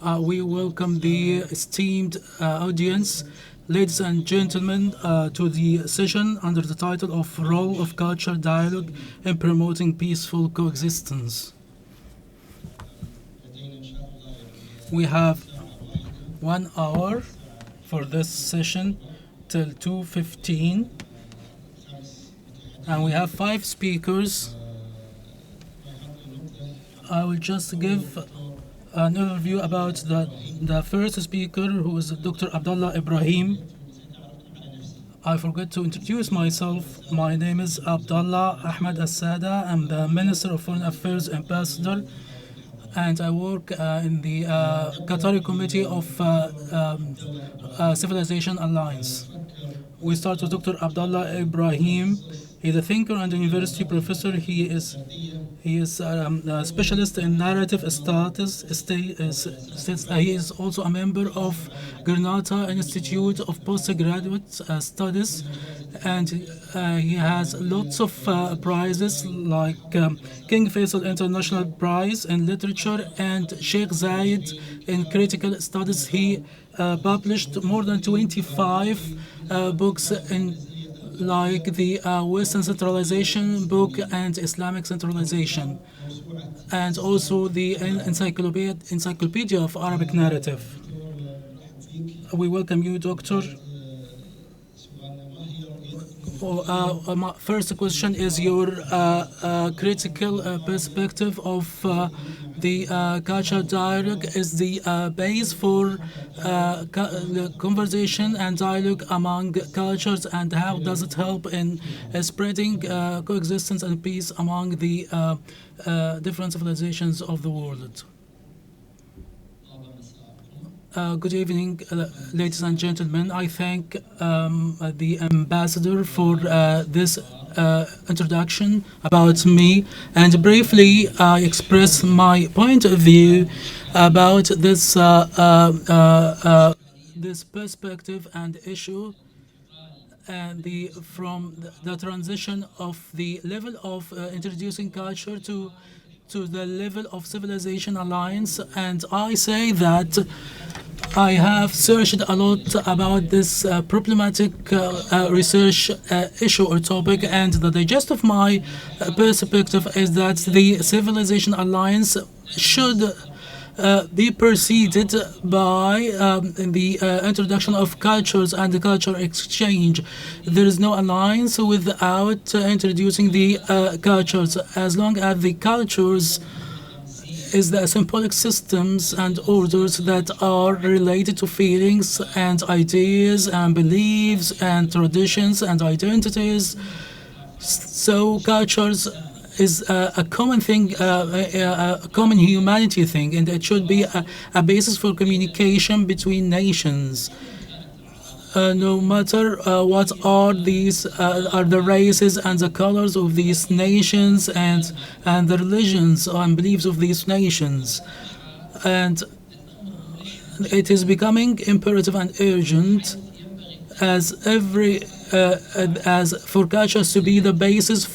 We welcome the esteemed audience, ladies and gentlemen, to the session under the title of Role of Culture Dialogue in Promoting Peaceful Coexistence. We have 1 hour for this session till 2:15, and we have 5 speakers. I will just give an overview about the first speaker, who is Dr. Abdullah Ibrahim. I forgot to introduce myself. My name is Abdullah Ahmed Assada. I'm the Minister of Foreign Affairs Ambassador, and I work in the Qatari Committee of Civilization Alliance. We start with Dr. Abdullah Ibrahim. He's a thinker and a university professor. He is a specialist in narrative studies. He is also a member of Granada Institute of Postgraduate Studies, and he has lots of prizes like King Faisal International Prize in Literature and Sheikh Zayed in Critical Studies. He published more than 25 books in like the Western Centralization book and Islamic Centralization, and also the Encyclopedia of Arabic Narrative. We welcome you, Doctor. My first question is your critical perspective of the cultural dialogue is the base for conversation and dialogue among cultures, and how does it help in spreading coexistence and peace among the different civilizations of the world? Good evening, ladies and gentlemen. I thank the ambassador for this introduction about me, and briefly I express my point of view about this this perspective and issue, and from the transition of the level of introducing culture to the level of civilization alliance. And I say that I have searched a lot about this problematic research issue or topic, and the digest of my perspective is that the civilization alliance should be preceded by the introduction of cultures and the cultural exchange. There is no alliance without introducing the cultures. As long as the cultures is the symbolic systems and orders that are related to feelings and ideas and beliefs and traditions and identities. So cultures is a common thing, a common humanity thing, and it should be a basis for communication between nations. No matter what are the races and the colors of these nations, and the religions and beliefs of these nations. And it is becoming imperative and urgent as for cultures to be the basis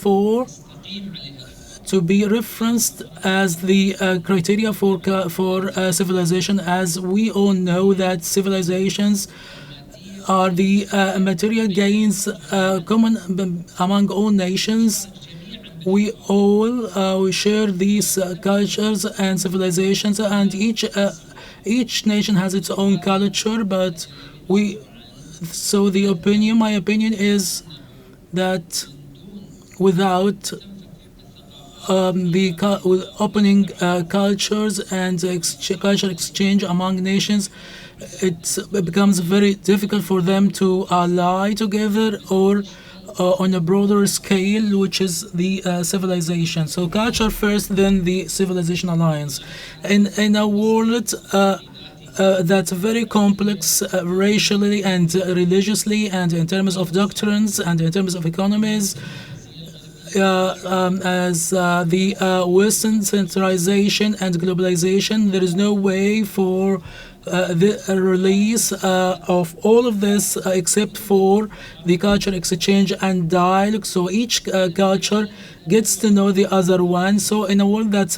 to be referenced as the criteria for civilization, as we all know that civilizations are the material gains common among all nations. We all we share these cultures and civilizations, and each nation has its own culture. But my opinion is that without with opening cultures and cultural exchange among nations, it becomes very difficult for them to ally together or on a broader scale, which is the civilization. So culture first, then the civilization alliance. In a world that's very complex racially and religiously, and in terms of doctrines and in terms of economies, as the Western centralization and globalization, there is no way for the release of all of this except for the culture exchange and dialogue. So each culture gets to know the other one. So in a world that's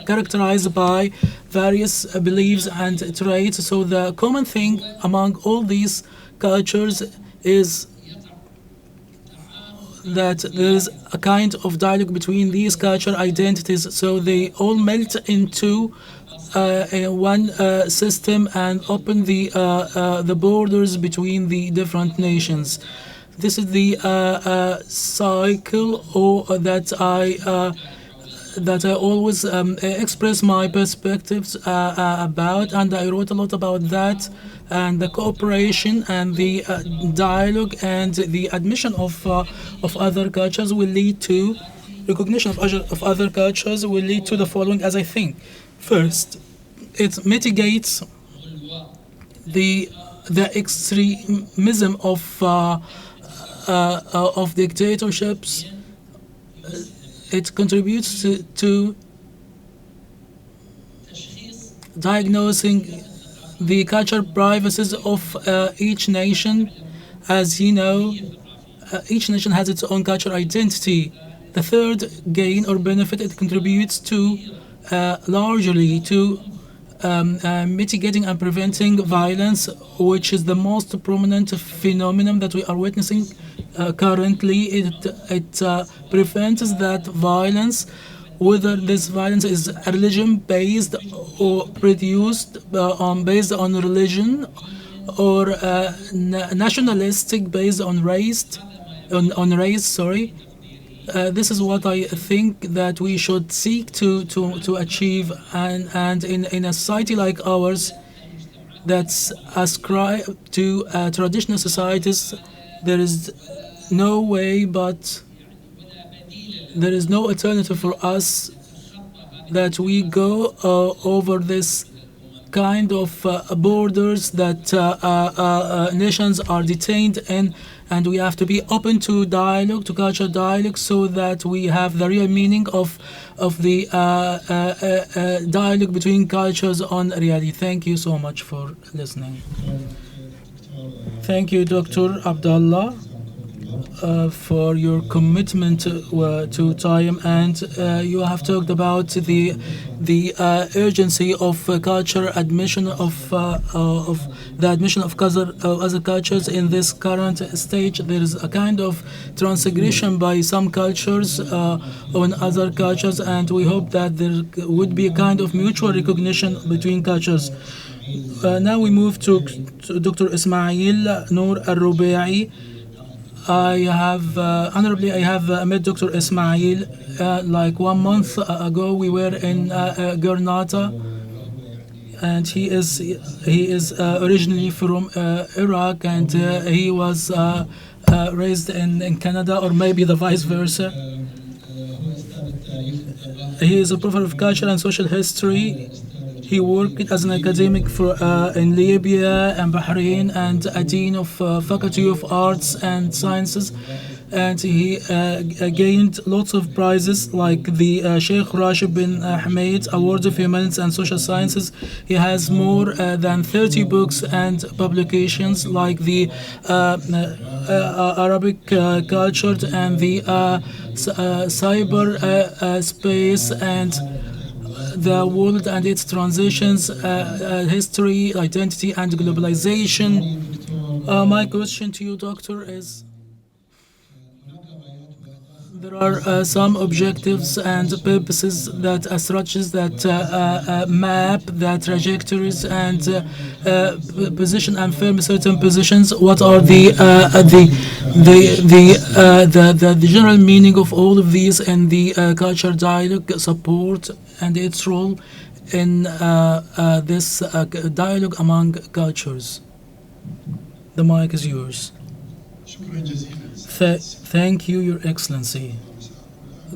characterized by various beliefs and traits, so the common thing among all these cultures is that there is a kind of dialogue between these cultural identities, so they all melt into one system and open the borders between the different nations. This is the cycle or that I always express my perspectives about, and I wrote a lot about that, and the cooperation and the dialogue and the admission of other cultures will lead to recognition of other cultures will lead to the following, as I think. First, it mitigates the extremism of dictatorships. It contributes to diagnosing the cultural privacies of each nation. As you know, each nation has its own cultural identity. The third gain or benefit, it contributes to largely to mitigating and preventing violence, which is the most prominent phenomenon that we are witnessing currently. It prevents that violence, whether this violence is religion-based or produced based on religion, or nationalistic based on race. Sorry. This is what I think that we should seek to achieve, and in a society like ours that's ascribed to traditional societies, there is no way, but there is no alternative for us that we go over this kind of borders that nations are detained in, and we have to be open to dialogue, to cultural dialogue, so that we have the real meaning of the dialogue between cultures on reality. Thank you so much for listening. Thank you, Dr. Abdullah, for your commitment to time, and you have talked about the urgency of cultural admission of the admission of other cultures in this current stage. There is a kind of transgression by some cultures on other cultures, and we hope that there would be a kind of mutual recognition between cultures. Now we move to Dr. Ismail Noor Al-Rubai. I have met Dr. Ismail like 1 month ago. We were in Gurnata, and he is originally from Iraq, and he was raised in Canada, or maybe the vice versa. He is a professor of culture and social history. He worked as an academic in Libya and Bahrain, and a dean of Faculty of Arts and Sciences. And he gained lots of prizes, like the Sheikh Rashid bin Ahmed Award of Humanities and Social Sciences. He has more than 30 books and publications, like the Arabic culture and the cyber space and the world and its transitions, history, identity, and globalization. My question to you, Doctor, is there are some objectives and purposes that structures that map the trajectories and position and firm certain positions. What are the general meaning of all of these and the cultural dialogue support and its role in this dialogue among cultures? The mic is yours. Thank you, Your Excellency.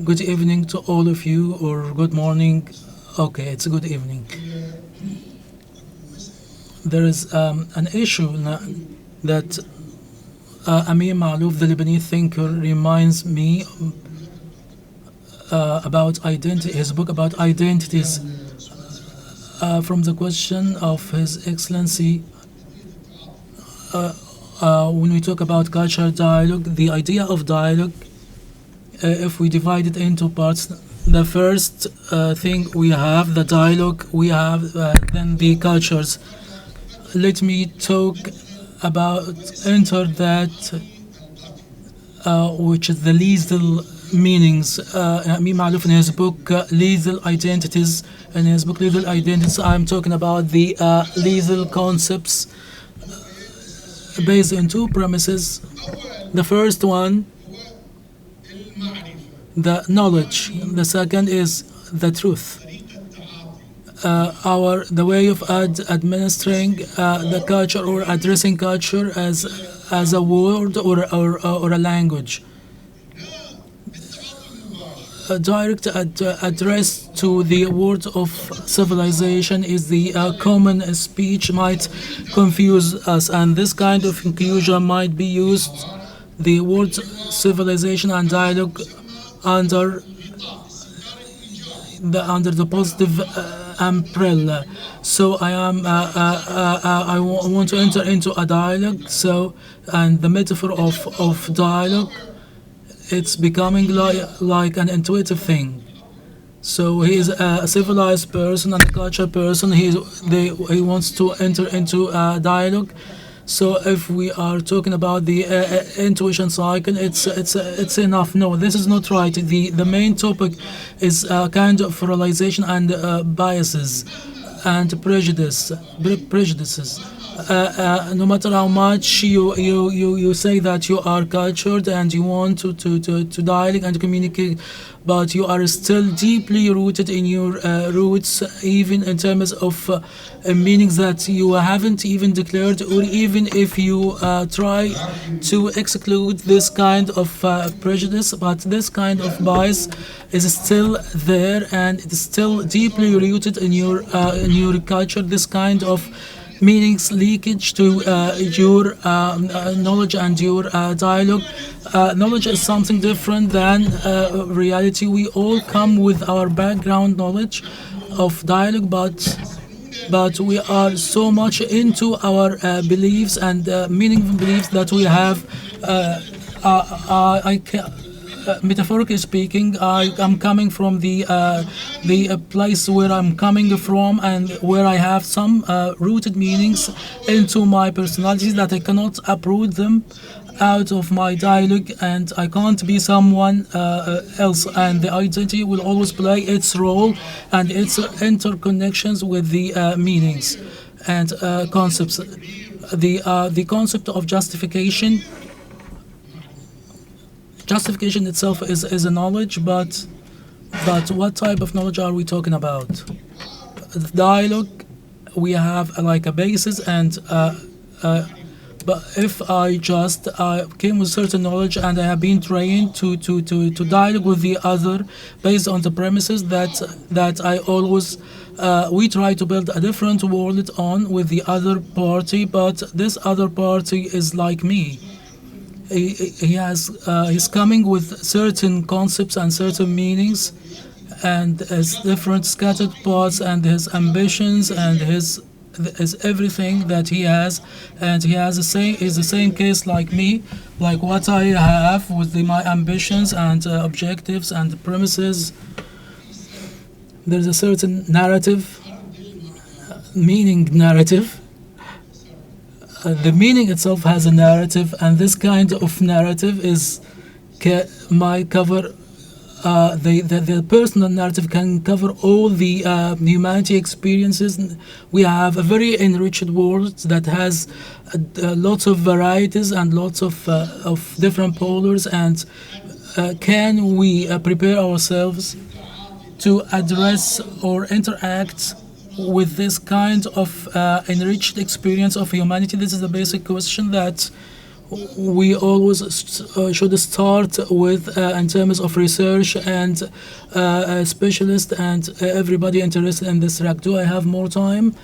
Good evening to all of you, or good morning. Okay, it's a good evening. There is an issue that Amir Malouf, the Lebanese thinker, reminds me about identity. His book about identities from the question of His Excellency, when we talk about cultural dialogue, the idea of dialogue, if we divide it into parts, the first thing we have, the dialogue, we have then the cultures. Let me talk about enter that, which is the lethal meanings. Amin Malouf in his book Lethal Identities, I'm talking about the lethal concepts based on two premises. The first one, the knowledge. The second is the truth. The way of administering the culture or addressing culture as a word or a language. A direct address to the word of civilization is the common speech might confuse us, and this kind of confusion might be used, the word civilization and dialogue, under the positive umbrella. So I want to enter into a dialogue. So, and the metaphor of dialogue, it's becoming like an intuitive thing. So he is a civilized person and a cultured person. He wants to enter into a dialogue. So if we are talking about the intuition cycle, it's enough. No, this is not right. The main topic is kind of realization and biases and prejudices. No matter how much you say that you are cultured and you want to dialogue and communicate, but you are still deeply rooted in your roots, even in terms of meanings that you haven't even declared, or even if you try to exclude this kind of prejudice, but this kind of bias is still there and it's still deeply rooted in your culture. This kind of meanings leakage to your knowledge and your dialogue. Knowledge is something different than reality. We all come with our background knowledge of dialogue, but we are so much into our beliefs and meaningful beliefs that we have. Metaphorically speaking, I am coming from the place where I'm coming from and where I have some rooted meanings into my personalities that I cannot uproot them out of my dialogue, and I can't be someone else, and the identity will always play its role and its interconnections with the meanings and concepts. The concept of justification itself is a knowledge, but what type of knowledge are we talking about? The dialogue, we have like a basis, and but if I just came with certain knowledge and I have been trained to dialogue with the other based on the premises that I always we try to build a different world on with the other party, but this other party is like me. He's coming with certain concepts and certain meanings, and his different scattered parts and his ambitions and his everything that he has, and he has the same case like me, like what I have with my ambitions and objectives and premises. There's a certain narrative, meaning narrative. The meaning itself has a narrative, and this kind of narrative might cover the personal narrative can cover all the humanity experiences. We have a very enriched world that has lots of varieties and lots of different polars, and can we prepare ourselves to address or interact with this kind of enriched experience of humanity? This is the basic question that we always should start with in terms of research and specialists and everybody interested in this track. Do I have more time?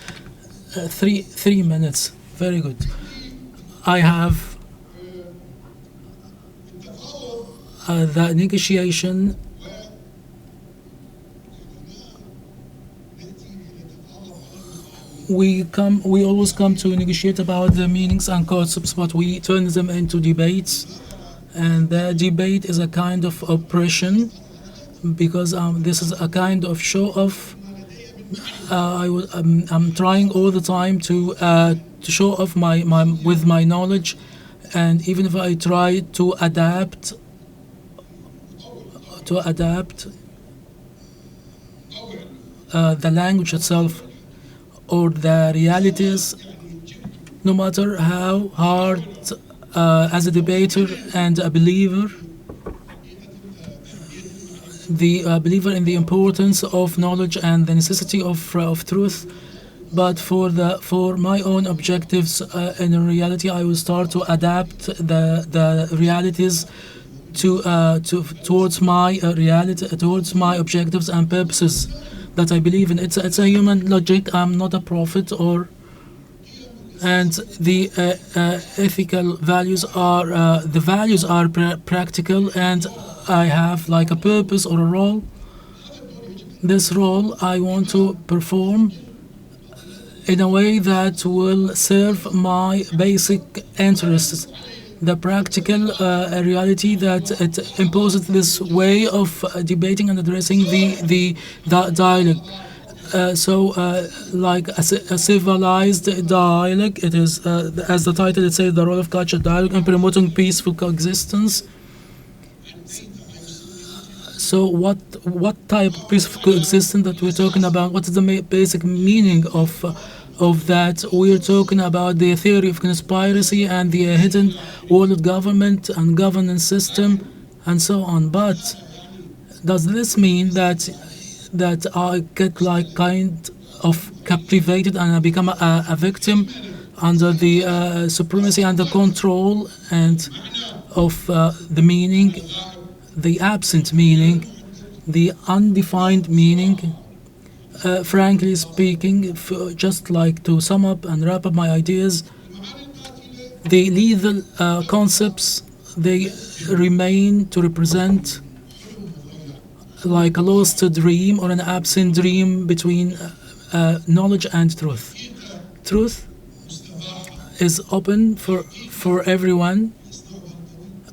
3 minutes. Very good. I have the negotiation we always come to negotiate about the meanings and concepts, but we turn them into debates, and the debate is a kind of oppression because this is a kind of show off. I'm trying all the time to show off my with my knowledge, and even if I try to adapt the language itself or the realities, no matter how hard, as a debater and a believer, the believer in the importance of knowledge and the necessity of truth. But for my own objectives in reality, I will start to adapt the realities towards my reality, towards my objectives and purposes that I believe in. It's a human logic. I'm not a prophet, and the ethical values are practical, and I have like a purpose or a role. This role I want to perform in a way that will serve my basic interests. The practical reality that it imposes this way of debating and addressing the dialogue. Like a civilized dialogue, it is, as the title it says, the role of cultural dialogue in promoting peaceful coexistence. So what type of peaceful coexistence that we're talking about? What is the basic meaning of that? We're talking about the theory of conspiracy and the hidden world government and governance system and so on. But does this mean that I get like kind of captivated and I become a victim under the supremacy and the control and of the meaning, the absent meaning, the undefined meaning? Frankly speaking, just like to sum up and wrap up my ideas, the lethal concepts, they remain to represent like a lost dream or an absent dream between knowledge and truth. Truth is open for everyone,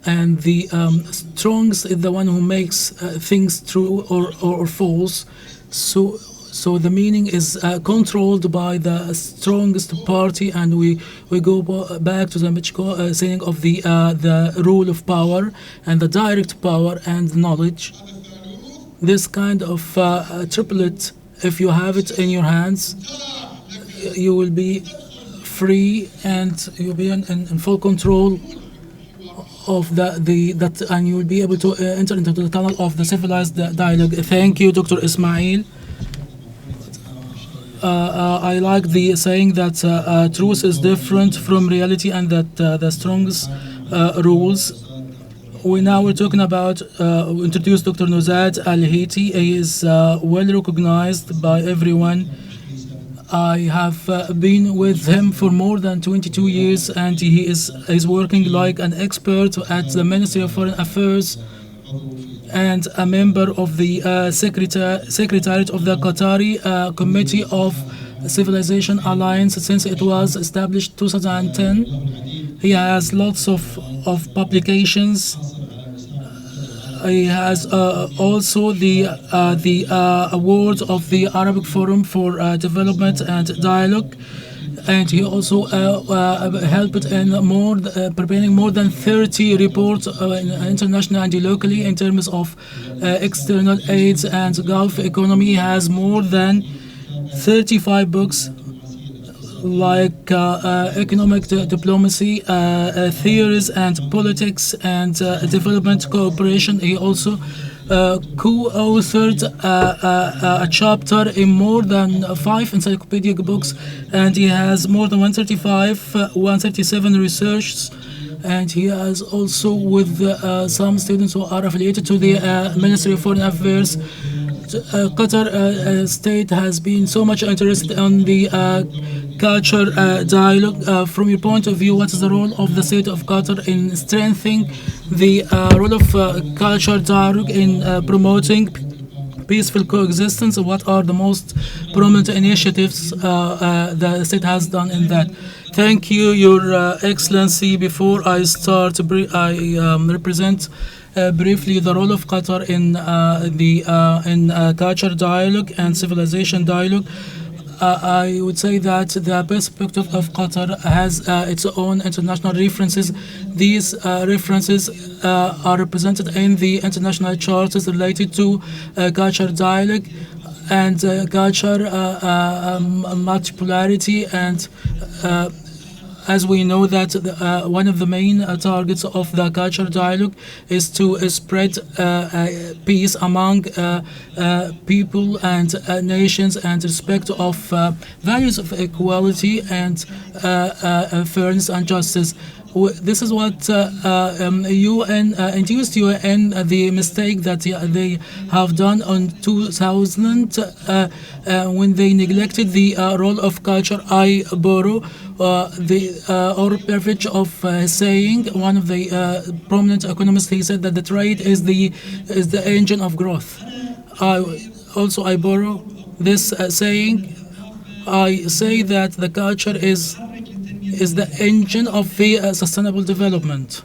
and the strongest is the one who makes things true or false. So the meaning is controlled by the strongest party, and we go back to the Michiko saying of the rule of power and the direct power and knowledge. This kind of triplet, if you have it in your hands, you will be free and you'll be in full control of that, and you will be able to enter into the tunnel of the civilized dialogue. Thank you, Dr. Ismail. I like the saying that truth is different from reality, and that the strongest rules. We're talking about, we introduced Dr. Nuzad Al-Haiti. He is well recognized by everyone. I have been with him for more than 22 years, and he's working like an expert at the Ministry of Foreign Affairs and a member of the Secretariat of the Qatari Committee of Civilization Alliance since it was established 2010. He has lots of publications. He has also the award of the Arabic Forum for Development and Dialogue, and he also helped in preparing more than 30 reports internationally and locally in terms of external aids and Gulf economy. He has more than 35 books like economic diplomacy, theories and politics and development cooperation. He also co-authored a chapter in more than 5 encyclopedic books, and he has more than 137 researches, and he has also with some students who are affiliated to the Ministry of Foreign Affairs. Qatar state has been so much interested in the culture dialogue. From your point of view, what is the role of the state of Qatar in strengthening the role of culture dialogue in promoting peaceful coexistence. What are the most prominent initiatives the state has done in that? Thank you, Your Excellency. Before I start, I represent briefly the role of Qatar in culture dialogue and civilization dialogue. I would say that the perspective of Qatar has its own international references. These references are represented in the international charters related to culture dialogue and culture multipolarity, and as we know that one of the main targets of the culture dialogue is to spread peace among people and nations, and respect of values of equality and fairness and justice. This is what UN induced UN the mistake that they have done on 2000 when they neglected the role of culture. I borrow or privilege of saying one of the prominent economists. He said that the trade is the engine of growth. I borrow this saying. I say that the culture is the engine of the sustainable development.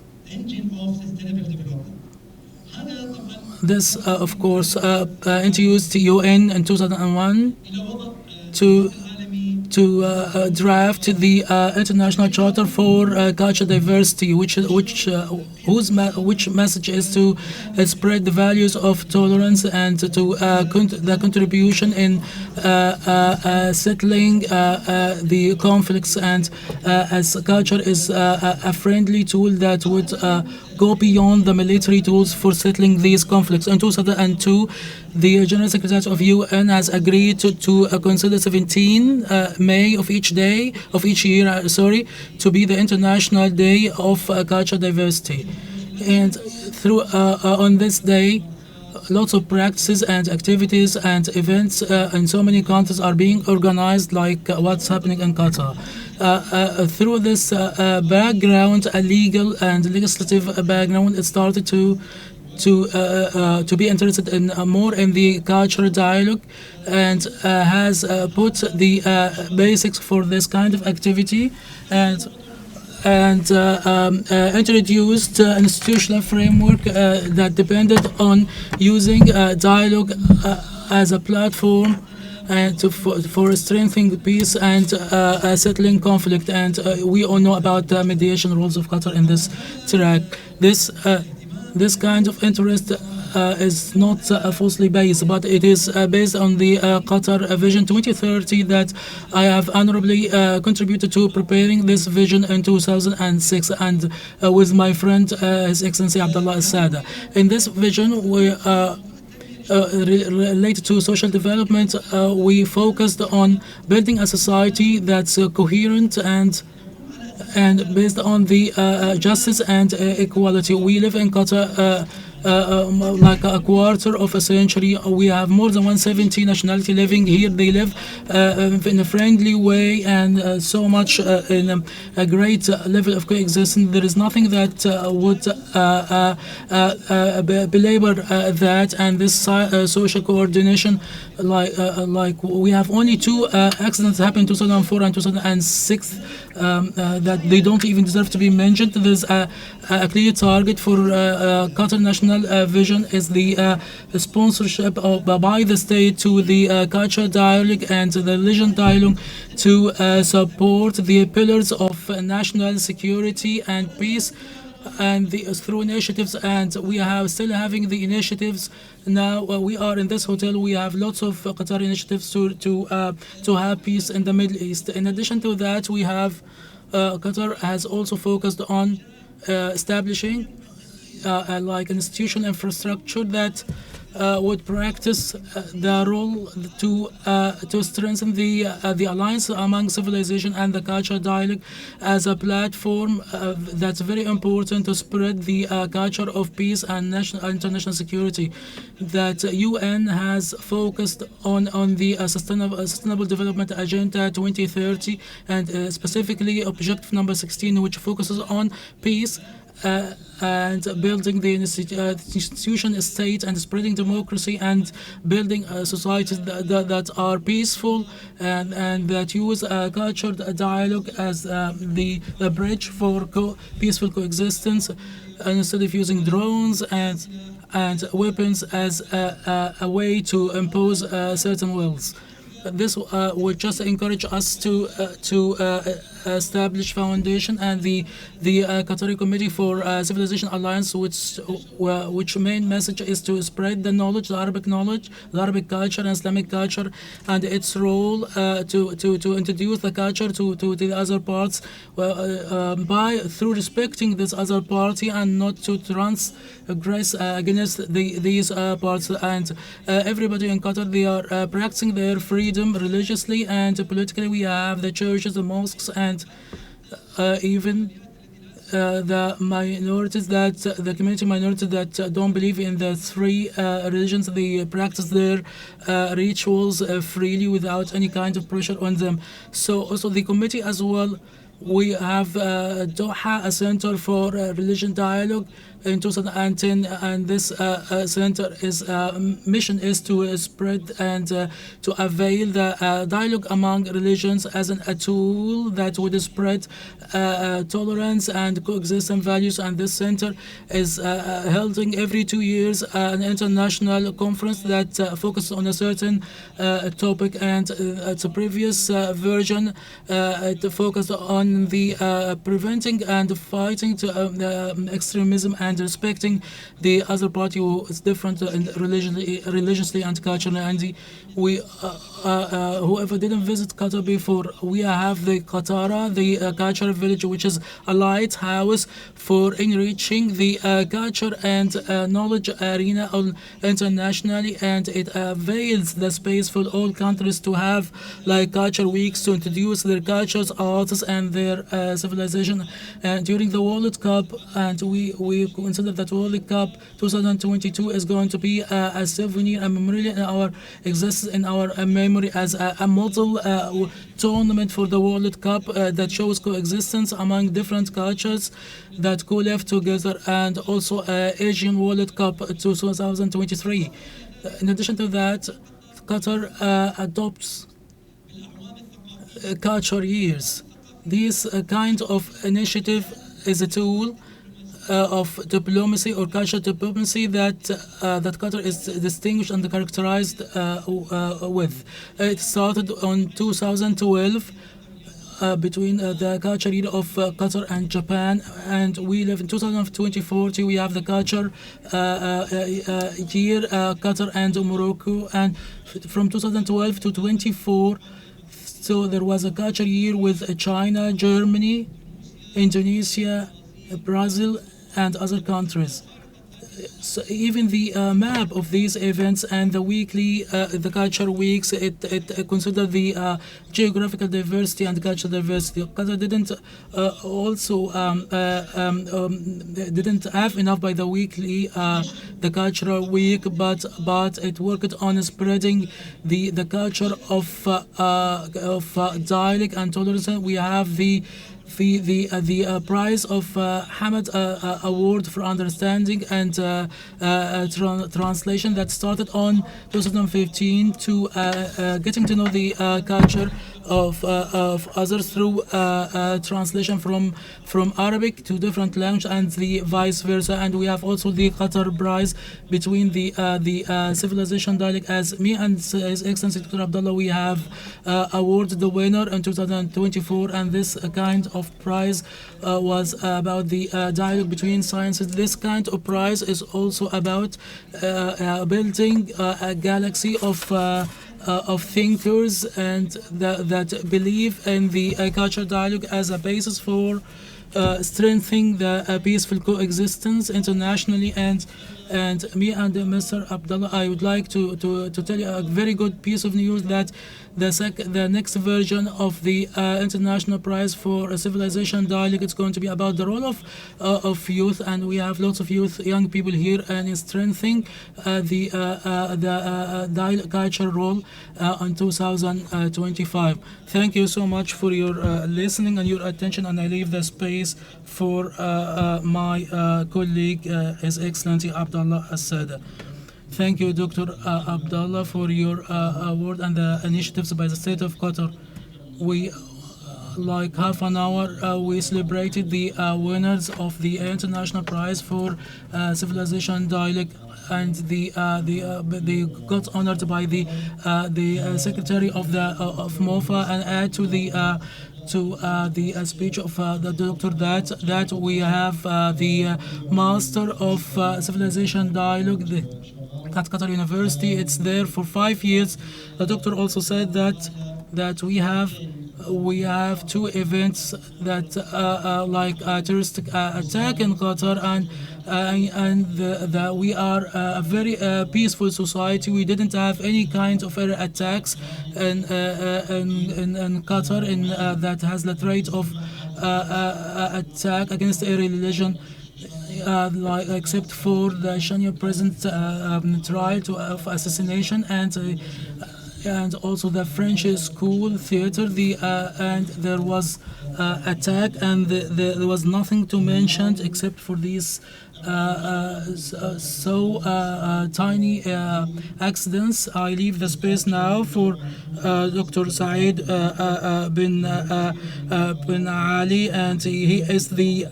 This, of course, introduced UN in 2001 to draft the International Charter for Cultural Diversity, which message is to spread the values of tolerance and to the contribution in settling the conflicts, and as culture is a friendly tool that would go beyond the military tools for settling these conflicts. In 2002, the General Secretary of UN has agreed to consider 17 May of each year, to be the International Day of Cultural Diversity. And through on this day, lots of practices and activities and events in so many countries are being organized, like what's happening in Qatar. Through this background, a legal and legislative background, it started to be interested in more in the cultural dialogue, and has put the basics for this kind of activity, and introduced an institutional framework that depended on using dialogue as a platform and for strengthening peace and settling conflict. And we all know about the mediation roles of Qatar in this track. This kind of interest is not falsely based, but it is based on the Qatar Vision 2030 that I have honorably contributed to preparing this vision in 2006, and with my friend His Excellency Abdullah. In this vision, we related to social development, we focused on building a society that's coherent and based on the justice and equality. We live in Qatar like a quarter of a century. We have more than 170 nationality living here. They live in a friendly way, and so much in a great level of coexistence. There is nothing that would belabor that, and this social coordination. Like we have only two accidents happened in 2004 and 2006 that they don't even deserve to be mentioned. There's a clear target for Qatar National Vision is the sponsorship by the state to the cultural dialogue and the religion dialogue to support the pillars of national security and peace, and through initiatives. And we have still having the initiatives now. We are in this hotel. We have lots of Qatar initiatives to have peace in the Middle East. In addition to that, we have Qatar has also focused on establishing like an institutional infrastructure that would practice the role to strengthen the alliance among civilization and the cultural dialogue as a platform that's very important to spread the culture of peace and international security. That UN has focused on the sustainable development agenda 2030, and specifically objective number 16, which focuses on peace and building the institution state and spreading democracy and building societies that are peaceful and that use cultured dialogue as the bridge for peaceful coexistence, and instead of using drones and weapons as a way to impose certain wills. This would just encourage us to establish foundation, and the Qatari Committee for Civilization Alliance, which main message is to spread the knowledge, the Arabic culture and Islamic culture, and its role to introduce the culture to the other parts by through respecting this other party and not to transgress against these parts. And everybody in Qatar, they are practicing their freedom religiously and politically. We have the churches, the mosques, and even the minorities the community minorities that don't believe in the three religions. They practice their rituals freely without any kind of pressure on them. So also the committee as well, we have Doha, a center for religion dialogue in 2010, and this center mission is to spread and to avail the dialogue among religions as a tool that would spread tolerance and coexistence values. And this center is holding every 2 years an international conference that focuses on a certain topic, and it's a previous version. It focused on the preventing and fighting to extremism and respecting the other party who is different religiously and culturally. And we whoever didn't visit Qatar before, we have the Qatara, the cultural village, which is a lighthouse for enriching the culture and knowledge arena internationally, and it avails the space for all countries to have like culture weeks to introduce their cultures, arts, and their civilization. And during the World Cup, and we consider that World Cup 2022 is going to be a souvenir, a memorial in our existence, in our memory, as a model tournament for the World Cup that shows coexistence among different cultures that co-live together, and also Asian World Cup 2023. In addition to that, Qatar adopts culture years. This kind of initiative is a tool of diplomacy or cultural diplomacy that Qatar is distinguished and characterized with. It started on 2012 between the culture year of Qatar and Japan, and we live in 2040. We have the culture year Qatar and Morocco, and from 2012 to 24. So there was a culture year with China, Germany, Indonesia, Brazil, and other countries. So even the map of these events and the weekly, the culture weeks, it consider the geographical diversity and cultural diversity. Qatar didn't didn't have enough by the weekly, the cultural week, but it worked on spreading the culture of dialogue and tolerance. We have the prize of Hamad Award for Understanding and Translation that started on 2015 to getting to know the culture of others through translation from Arabic to different language and the vice versa. And we have also the Qatar Prize between the civilization dialogue. As me and His Excellency Dr. Abdullah, we have awarded the winner in 2024, and this kind of prize was about the dialogue between sciences. This kind of prize is also about building a galaxy of thinkers and that believe in the cultural dialogue as a basis for strengthening the peaceful coexistence internationally. And And me and Mr. Abdullah, I would like to tell you a very good piece of news that the next version of the International Prize for Civilization Dialogue, it's going to be about the role of youth, and we have lots of young people here, and it's strengthening the dialogue culture role in 2025. Thank you so much for your listening and your attention, and I leave the space for my colleague, His Excellency Abdullah As-Sada. Thank you, Dr. Abdullah, for your award and the initiatives by the state of Qatar. We, like half an hour, we celebrated the winners of the International Prize for Civilization Dialogue, and they got honored by the Secretary of MOFA, and add to the speech of the doctor that we have the Master of Civilization Dialogue at Qatar University. It's there for 5 years. The doctor also said that we have two events that like a terrorist attack in Qatar, and that we are a very peaceful society. We didn't have any kind of attacks in Qatar that has the rate of attack against a religion. Except for the Shania present trial of assassination, and also the French school theater, and there was attack, and there was nothing to mention except for these tiny accidents. I leave the space now for Dr. Saeed bin Ali, and he is the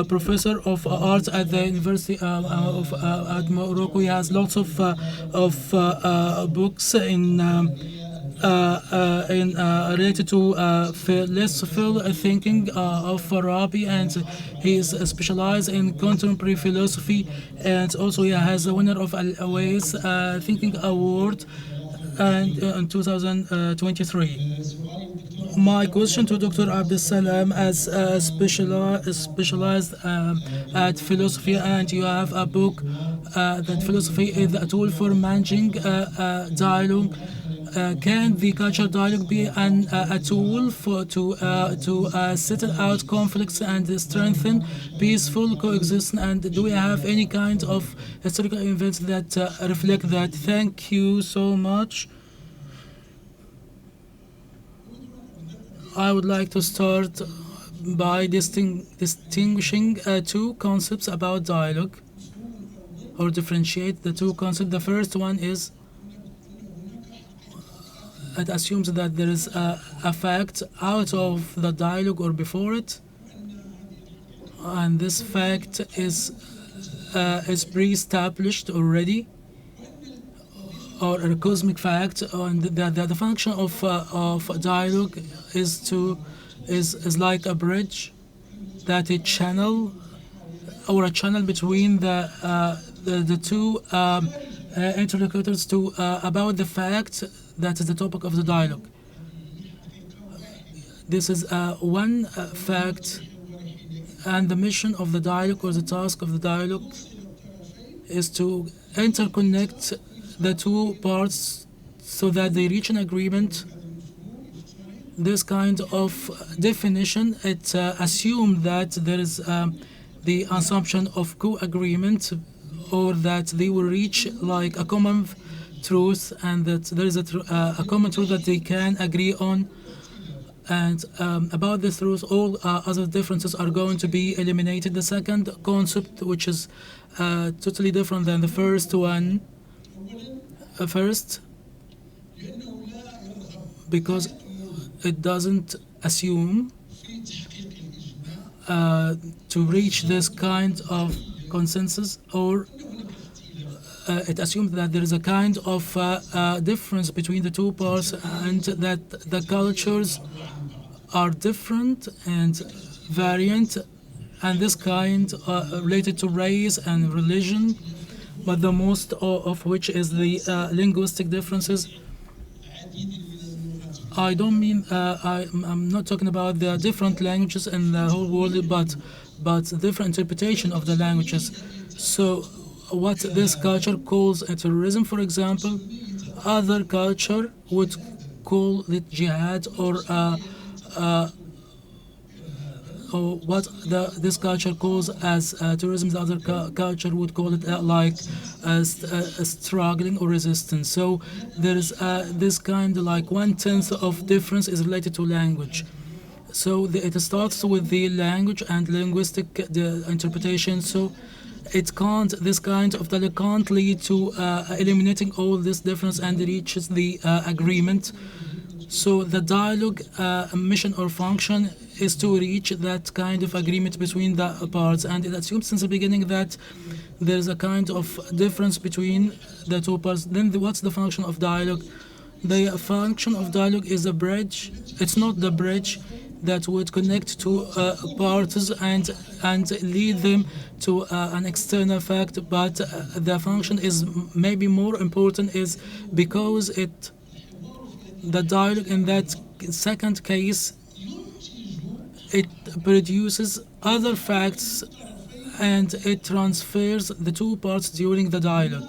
professor of art at the University at Morocco. He has lots of books in related to philosophical thinking of Farabi, and he is specialized in contemporary philosophy, and also he has the winner of Al-Awais Thinking Award and in 2023. My question to Dr. Abdesselam, as specialized at philosophy, and you have a book that philosophy is a tool for managing dialogue. Can the cultural dialogue be a tool to settle out conflicts and strengthen peaceful coexistence? And do we have any kind of historical events that reflect that? Thank you so much. I would like to start by distinguishing two concepts about dialogue, or differentiate the two concepts. The first one is it assumes that there is a fact out of the dialogue or before it, and this fact is pre-established already, or a cosmic fact, and the function of dialogue is like a bridge, that a channel between the two interlocutors to about the fact that is the topic of the dialogue. This is one fact, and the mission of the dialogue, or the task of the dialogue, is to interconnect the two parts so that they reach an agreement. This kind of definition, it assumes that there is the assumption of co-agreement, or that they will reach like a common truth, and that there is a common truth that they can agree on. And about this truth, all other differences are going to be eliminated. The second concept, which is totally different than the first one, because it doesn't assume to reach this kind of consensus, or it assumes that there is a kind of difference between the two parts, and that the cultures are different and variant, and this kind related to race and religion, but the most of which is the linguistic differences. I don't mean I'm not talking about the different languages in the whole world, but different interpretation of the languages. So, what this culture calls a terrorism, for example, other culture would call it jihad, or what this culture calls as terrorism, the other culture would call it struggling or resistance. So there is this kind of like 1/10 of difference is related to language. So it starts with the language and linguistic the interpretation. So it can't, this kind of dialogue can't lead to eliminating all this difference and reaches the agreement. So the dialogue mission or function is to reach that kind of agreement between the parts, and it assumes since the beginning that there's a kind of difference between the two parts. Then what's the function of dialogue? The function of dialogue is a bridge. It's not the bridge that would connect two parties and lead them to an external fact, but the function is maybe more important is because the dialogue in that second case, it produces other facts and it transfers the two parts during the dialogue.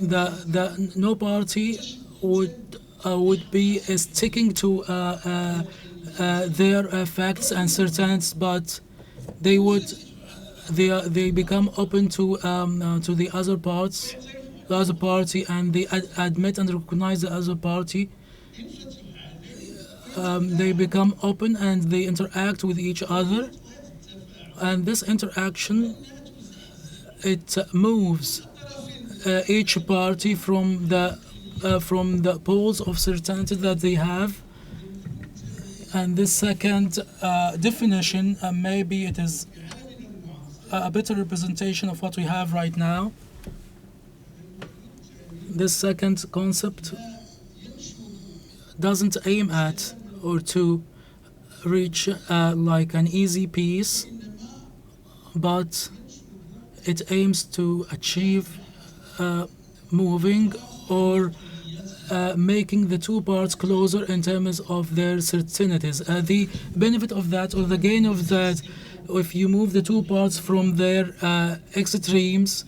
The no party would be sticking to their facts and certainties, but they become open to the other parts, the other party, and they admit and recognize the other party. They become open and they interact with each other, and this interaction, it moves each party from the poles of certainty that they have. And this second definition, maybe it is a better representation of what we have right now. This second concept doesn't aim at or to reach like an easy peace, but it aims to achieve moving or making the two parts closer in terms of their certainties. The benefit of that or the gain of that, if you move the two parts from their extremes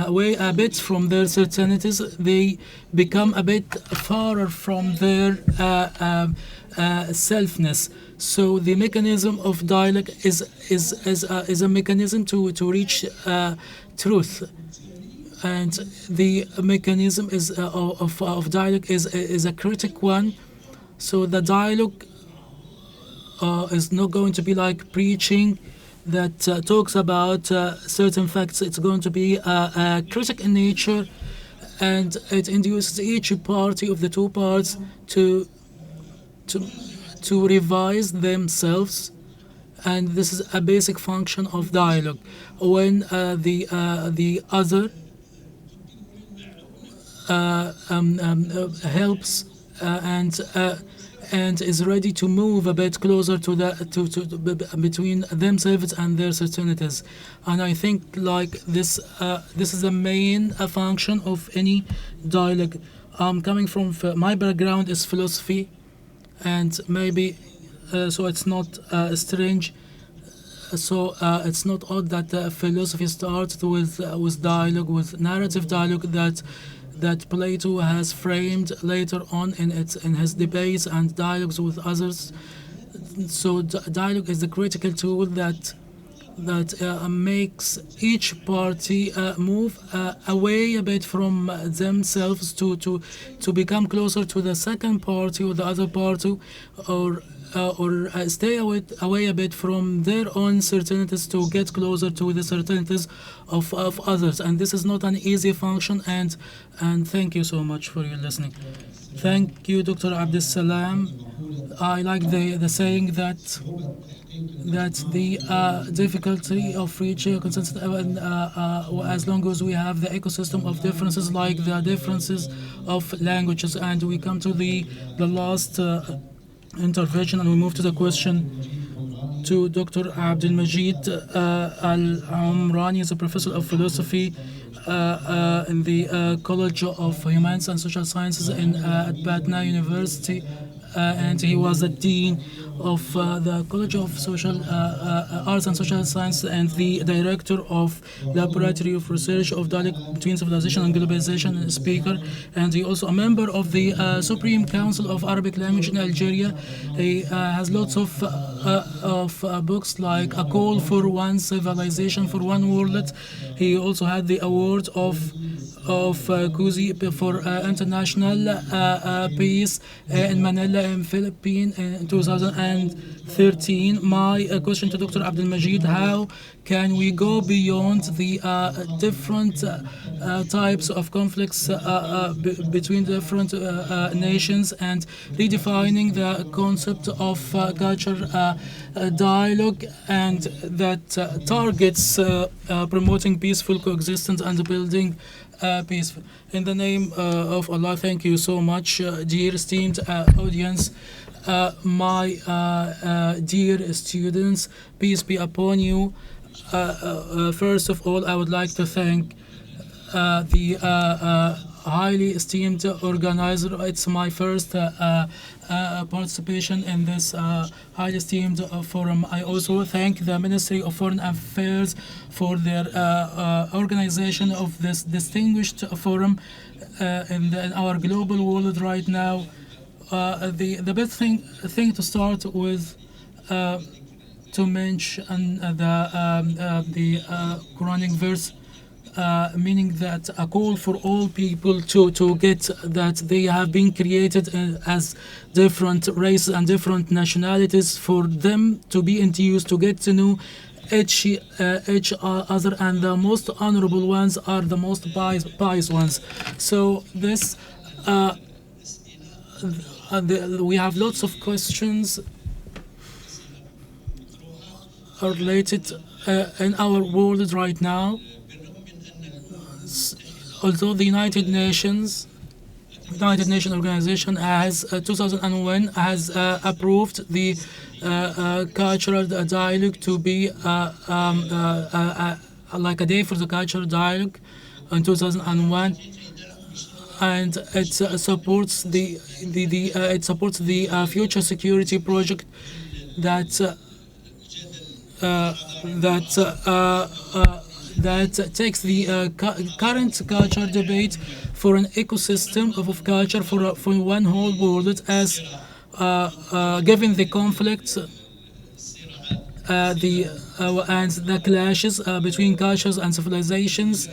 away a bit from their certainties, they become a bit farther from their selfness. So the mechanism of dialogue is a mechanism to reach truth, and the mechanism is of dialogue is a critical one. So the dialogue is not going to be like preaching that talks about certain facts. It's going to be critical in nature, and it induces each party of the two parts to revise themselves, and this is a basic function of dialogue. When the other helps and is ready to move a bit closer to between themselves and their certainties. And I think like this is the main function of any dialogue. Coming from my background is philosophy, and maybe so it's not strange. So it's not odd that philosophy starts with dialogue, with narrative dialogue that Plato has framed later on in his debates and dialogues with others. So dialogue is the critical tool that makes each party move away a bit from themselves to become closer to the second party or the other party, or stay away a bit from their own certainties to get closer to the certainties of others. And this is not an easy function, and thank you so much for your listening. Thank you, Dr. Abdesselam. I like the saying that the difficulty of reaching a consensus, as long as we have the ecosystem of differences, like the differences of languages. And we come to the last intervention, and we move to the question to Dr. Abdelmadjid Al-Amrani. Is a professor of philosophy in the College of Humanities and Social Sciences at Patna University, and he was the dean of the College of Social Arts and Social Science and the director of Laboratory of Research of Dialogue Between Civilization and Globalization speaker, and he also a member of the Supreme Council of Arabic Language in Algeria. He has lots of books like A Call for One Civilization for One World. He also had the award of Kuzi for international peace in Manila in Philippines in 2013. My question to Dr. Abdelmadjid: how can we go beyond the different types of conflicts between different nations and redefining the concept of culture dialogue and that targets promoting peaceful coexistence and building peaceful. In the name of Allah, thank you so much, dear esteemed audience. My dear students, peace be upon you. First of all, I would like to thank the highly esteemed organizer. It's my first participation in this highly esteemed forum. I also thank the Ministry of Foreign Affairs for their organization of this distinguished forum in our global world right now. The best thing to start with to mention the Quranic verse, meaning that a call for all people to get that they have been created as different races and different nationalities, for them to be introduced, to get to know each other, and the most honorable ones are the most pious ones. So this we have lots of questions related in our world right now. Although the United Nations organization has 2001 has approved the cultural dialogue to be like a day for the cultural dialogue in 2001, and it supports the future security project that takes the current culture debate for an ecosystem of culture for one whole world, as given the conflicts and the clashes between cultures and civilizations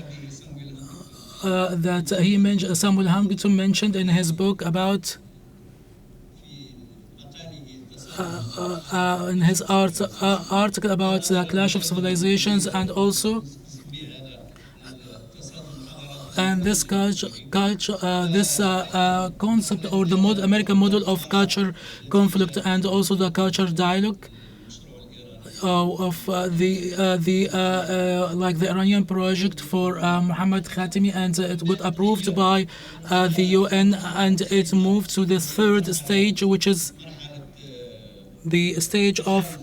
that he mentioned, Samuel Huntington mentioned in his book about in his article about the clash of civilizations, and also and this this concept or the American model of culture conflict, and also the culture dialogue of like the Iranian project for Mohammed Khatami, and it got approved by the UN, and it moved to the third stage, which is the stage of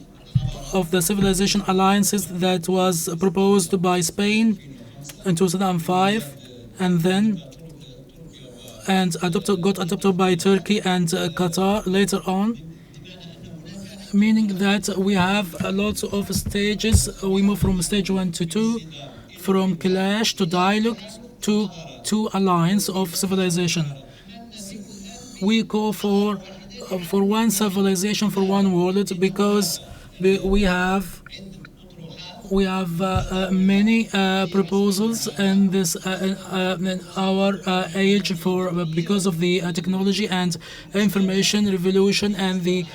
the civilization alliances that was proposed by Spain in 2005, and then got adopted by Turkey and Qatar later on, meaning that we have a lot of stages. We move from stage 1 to 2, from clash to dialogue to alliance of civilization. We call for one civilization for one world, because we have many proposals in this in our age because of the technology and information revolution, and the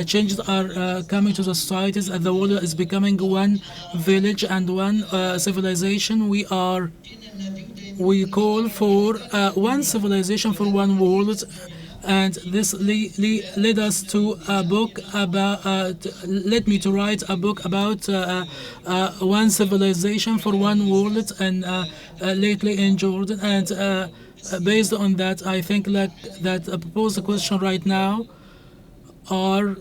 changes are coming to the societies, and the world is becoming one village and one civilization. We call for one civilization for one world. And this led us to a book about, led me to write a book about one civilization for one world, and lately in Jordan. And based on that, I think that a proposed question right now are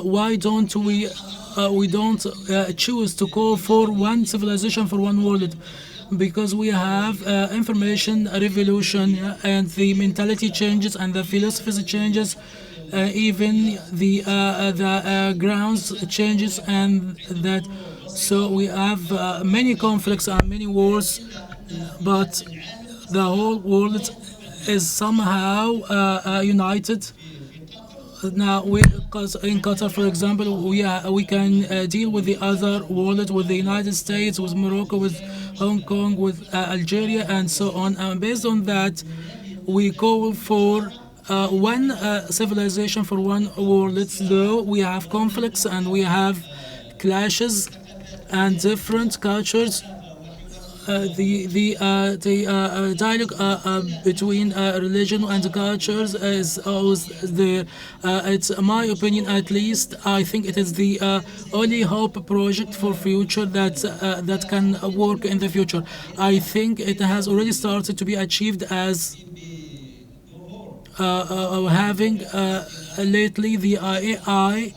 why don't we don't choose to call for one civilization for one world? because we have information revolution and the mentality changes and the philosophies changes, even the grounds changes, and that so we have many conflicts and many wars, but the whole world is somehow united. Now, because in Qatar, for example, we can deal with the other world, with the United States, with Morocco, with Hong Kong, with Algeria, and so on. And based on that, we call for one civilization for one world. Though we have conflicts and we have clashes and different cultures, the dialogue between religion and cultures is always there. It's my opinion, at least. I think it is the only hope project for future that can work in the future. I think it has already started to be achieved as having lately the AI.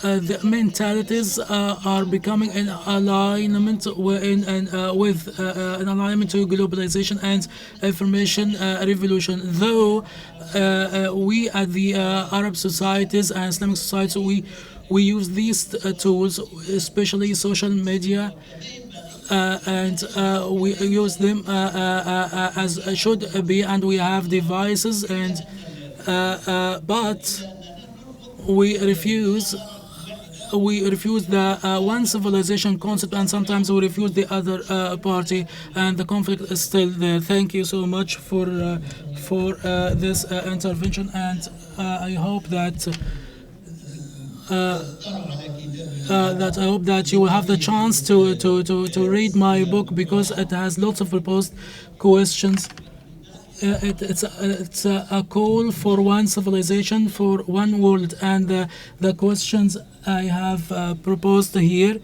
The mentalities are becoming in alignment with an alignment to globalization and information revolution. Though we at the Arab societies and Islamic societies, we use these tools, especially social media, and we use them as should be, and we have devices, and but we refuse the one civilization concept, and sometimes we refuse the other party, and the conflict is still there. Thank you so much for this intervention, and I hope that I hope that you will have the chance to read my book, because it has lots of proposed questions. It's a call for one civilization for one world, and the questions I have proposed here,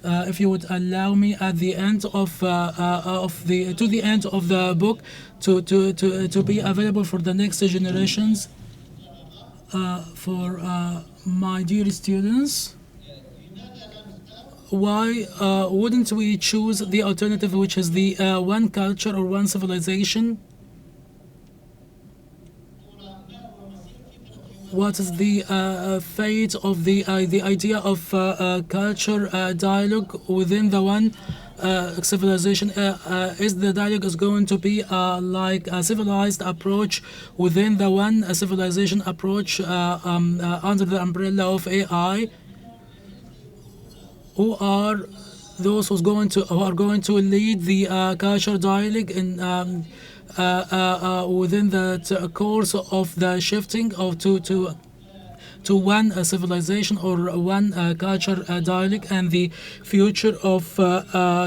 if you would allow me at the end of the end of the book to be available for the next generations, for my dear students. Why wouldn't we choose the alternative, which is the one culture or one civilization? What is the fate of the idea of culture dialogue within the one civilization? Is the dialogue is going to be like a civilized approach within the one civilization approach under the umbrella of AI? Who are those who are going to lead the culture dialogue in within the course of the shifting of to one civilization or one culture dialogue, and the future of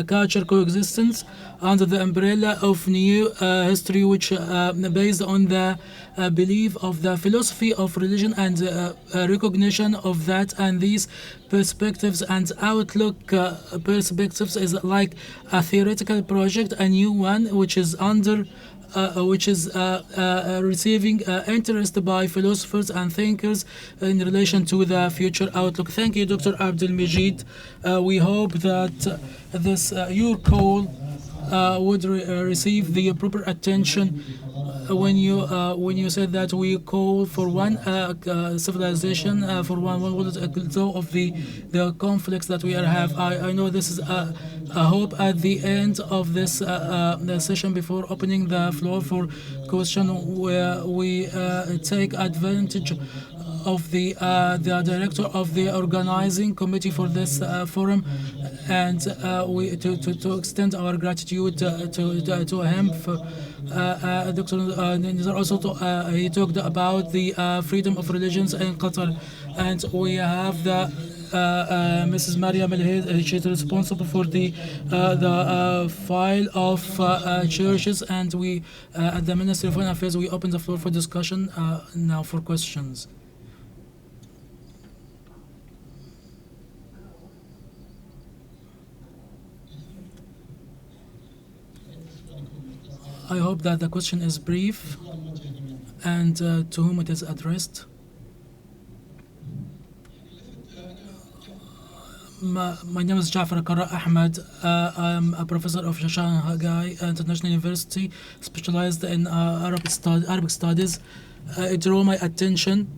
culture coexistence under the umbrella of new history, which based on the belief of the philosophy of religion and recognition of that, and these perspectives and outlook perspectives is like a theoretical project, a new one which is under which is receiving interest by philosophers and thinkers in relation to the future outlook. Thank you, Dr. Abdelmadjid. We hope that this your call would receive the proper attention when you said that we call for one civilization for one world, though of the conflicts that we have. I know this is a hope at the end of this the session before opening the floor for question, where we take advantage of the director of the organizing committee for this forum, and we to extend our gratitude to him. For, Dr. Nizar also he talked about the freedom of religions in Qatar, and we have the Mrs. Mariam El-Haid. She's responsible for the file of churches, and we at the Ministry of Foreign Affairs we open the floor for discussion now for questions. I hope that the question is brief and to whom it is addressed. My name is Jafar Kara Ahmed. I'm a professor of Shanghai International University, specialized in Arabic studies. It drew my attention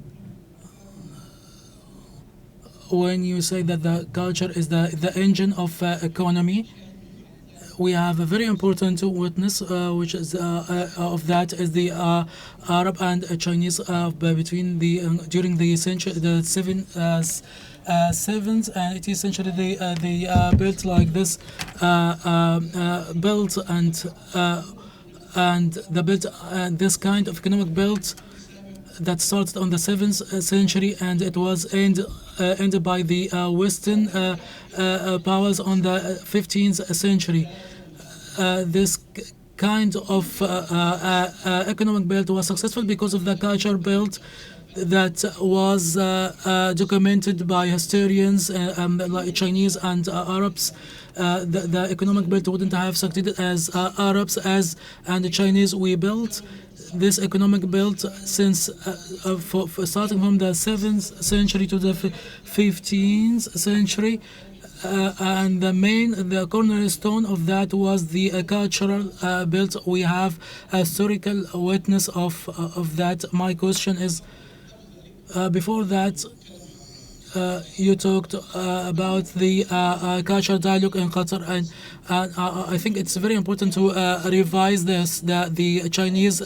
when you say that the culture is the engine of economy. We have a very important witness, which is of that is the Arab and Chinese between the during the century, the 7th and 18th century. They built like this, built and the built this kind of economic built that started on the 7th century, and it was ended by the Western powers on the 15th century. This kind of economic build was successful because of the culture build that was documented by historians like Chinese and Arabs. The economic build wouldn't have succeeded as Arabs and the Chinese. We built this economic build since starting from the 7th century to the 15th century. And the cornerstone of that was the cultural build. We have a historical witness of that. My question is, before that, you talked about the cultural dialogue in Qatar, and I think it's very important to revise the Chinese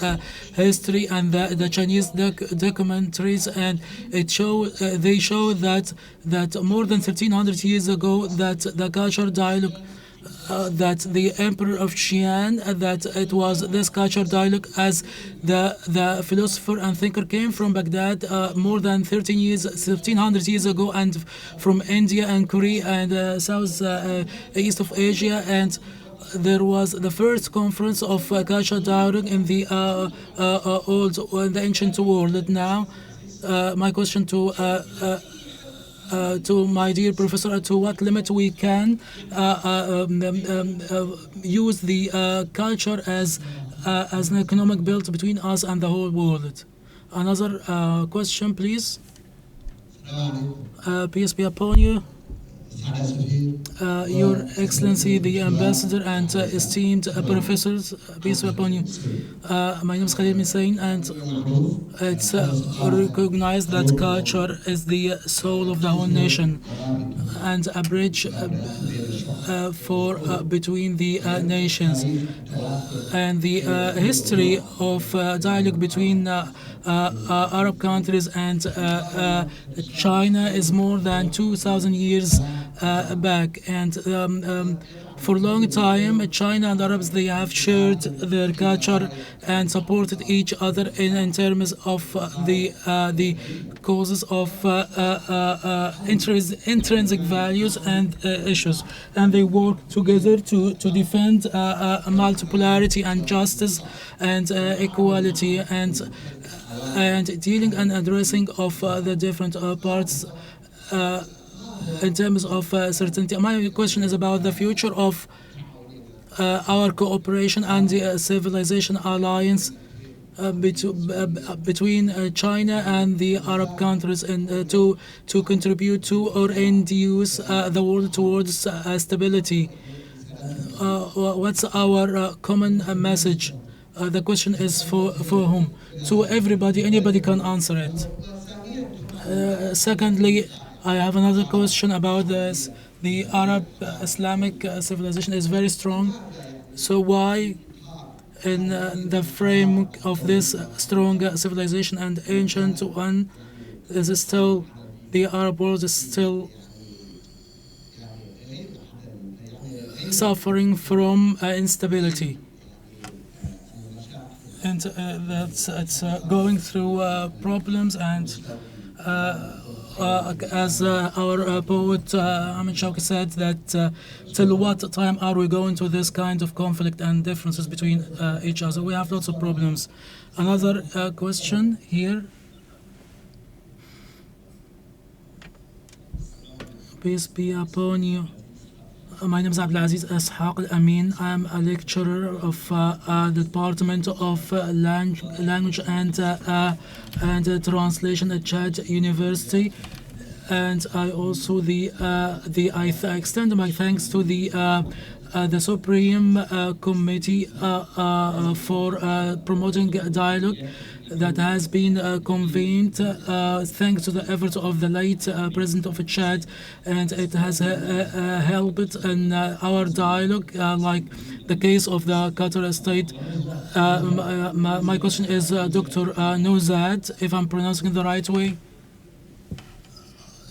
history and the Chinese documentaries, and they show that more than 1300 years ago that the cultural dialogue. That the Emperor of Xi'an, that it was this cultural dialogue, as the philosopher and thinker came from Baghdad more than 1300 years ago, and from India and Korea and south east of Asia, and there was the first conference of cultural dialogue in the ancient world. Now, my question to my dear professor, to what limit we can use the culture as an economic build between us and the whole world. Another question, please. Peace be upon you. Your Excellency, the Ambassador and esteemed professors, peace be upon you. My name is Khalil Misain, and it's recognized that culture is the soul of the whole nation and a bridge for between the nations. And the history of dialogue between Arab countries and China is more than 2,000 years back, and for a long time China and Arabs, they have shared their culture and supported each other in terms of the causes of intrinsic values and issues, and they work together to defend multipolarity and justice and equality and dealing and addressing of the different parts in terms of certainty. My question is about the future of our cooperation and the civilization alliance between China and the Arab countries, and to contribute to or induce the world towards stability. What's our common message? The question is for whom? To everybody. Anybody can answer it. Secondly, I have another question about this. The Arab Islamic civilization is very strong. So why, in the framework of this strong civilization and ancient one, is still the Arab world is still suffering from instability? And it's going through problems, and as our poet Ahmed Shawki said, that till what time are we going to this kind of conflict and differences between each other? We have lots of problems. Another question here. Peace be upon you. My name is Abdulaziz Ashaq Al-Amin. I'm a lecturer of the Department of Language and Translation at Chad University. and I also I extend my thanks to the Supreme Committee for promoting dialogue that has been convened thanks to the efforts of the late President of Chad, and it has helped in our dialogue, like the case of the Qatar state. My question is Dr. Nozad, if I'm pronouncing it the right way.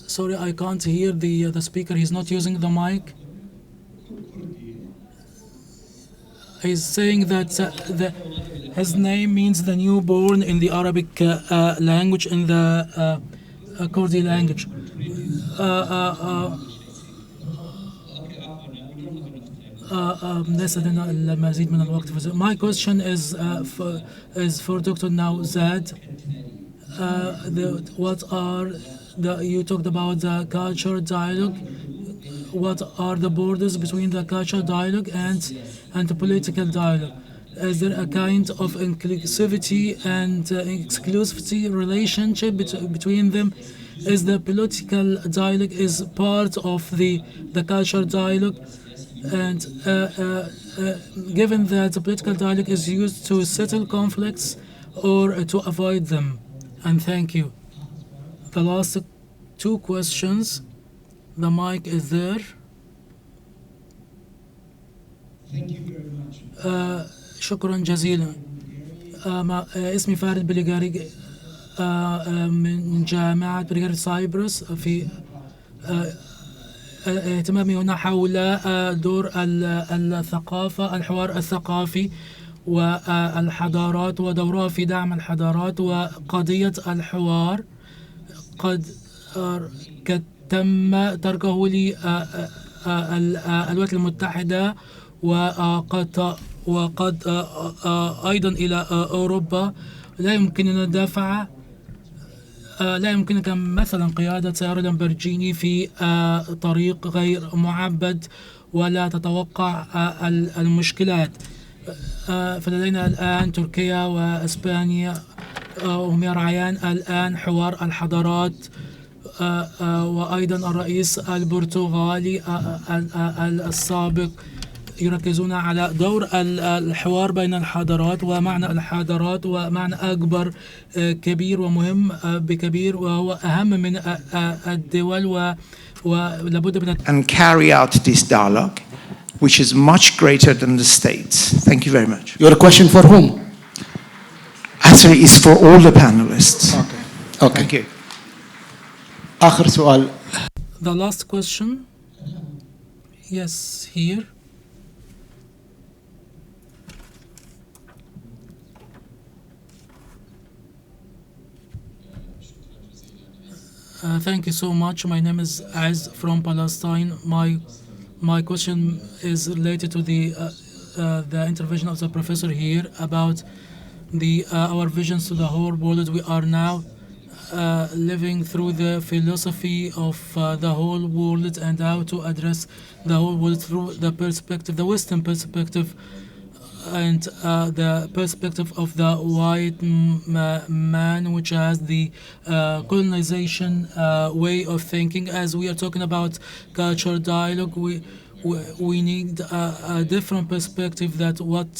Sorry, I can't hear the speaker. He's not using the mic. He's saying that his name means the newborn in the Arabic language, in the Kurdi language. ليس لنا المزيد من الوقت. My question is for Dr. Nowzad. What are you talked about the cultural dialogue. What are the borders between the cultural dialogue and the political dialogue? Is there a kind of inclusivity and exclusivity relationship between them? Is the political dialogue is part of the cultural dialogue? And given that the political dialogue is used to settle conflicts or to avoid them? And thank you. The last two questions. The mic is there. Thank you very much. شكرا جزيلا. اسمي فارد بليغاري من جامعة بليغاري سايبرس. في اهتمامي هنا حول دور الثقافة، الحوار الثقافي والحضارات ودورها في دعم الحضارات وقضية الحوار. قد تم تركه للولايات المتحدة وقد أيضا إلى أوروبا. لا يمكنك مثلا قيادة سيارة لامبرجيني في طريق غير معبد ولا تتوقع المشكلات. فلدينا الآن تركيا وإسبانيا وهم يرعيان الآن حوار الحضارات، وأيضا الرئيس البرتغالي السابق يركزون على دور الحوار بين الحضارات ومعنى الحضارات ومعنى أكبر كبير ومهم بكبير وهو أهم من الدول ولابد من and carry out this dialogue which is much greater than the states. Thank you very much. Your question for whom? Actually, it's for all the panelists. Okay. Thank you. آخر سؤال. The last question. Yes, here. Thank you so much. My name is Az from Palestine. My question is related to the intervention of the professor here about our visions to the whole world. We are now living through the philosophy of the whole world and how to address the whole world through the perspective, the Western perspective, and the perspective of the white man, which has the colonization way of thinking. As we are talking about cultural dialogue, we need a different perspective that what